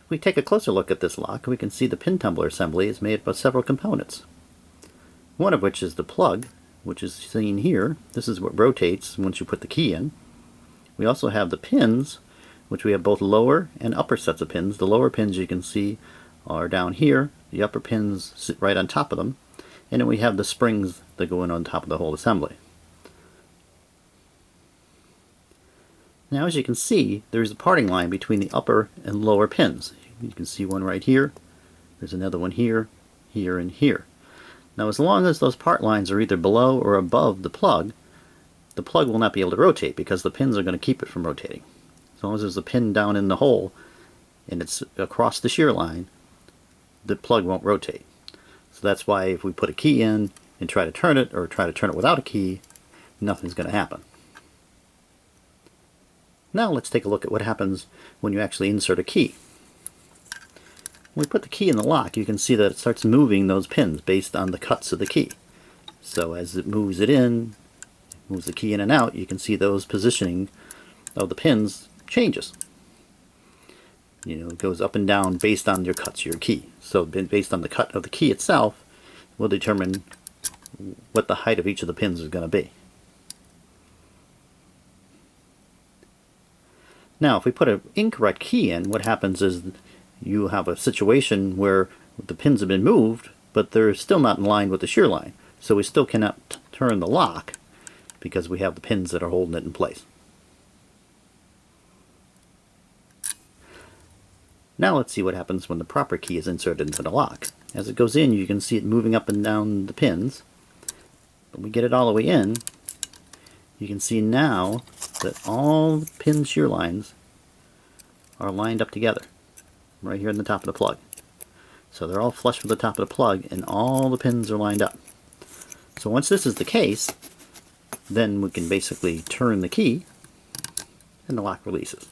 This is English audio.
If we take a closer look at this lock, we can see the pin tumbler assembly is made up of several components. One of which is the plug, which is seen here. This is what rotates once you put the key in. We also have the pins, which we have both lower and upper sets of pins. The lower pins you can see are down here. The upper pins sit right on top of them. And then we have the springs that go in on top of the whole assembly. Now, as you can see, there's a parting line between the upper and lower pins. You can see one right here. There's another one here, here, and here. Now, as long as those part lines are either below or above the plug will not be able to rotate because the pins are going to keep it from rotating. As long as there's a pin down in the hole and it's across the shear line, the plug won't rotate. So that's why if we put a key in and try to turn it, or try to turn it without a key, nothing's going to happen. Now let's take a look at what happens when you actually insert a key. When we put the key in the lock, you can see that it starts moving those pins based on the cuts of the key. So as it moves it in, moves the key in and out, you can see those positioning of the pins changes. It goes up and down based on your cuts of your key. So based on the cut of the key itself will determine what the height of each of the pins is going to be. Now, if we put an incorrect key in, what happens is you have a situation where the pins have been moved, but they're still not in line with the shear line. So we still cannot turn the lock because we have the pins that are holding it in place. Now let's see what happens when the proper key is inserted into the lock. As it goes in, you can see it moving up and down the pins. When we get it all the way in, you can see now that all the pin shear lines are lined up together, right here in the top of the plug. So they're all flush with the top of the plug, and all the pins are lined up. So once this is the case, then we can basically turn the key, and the lock releases.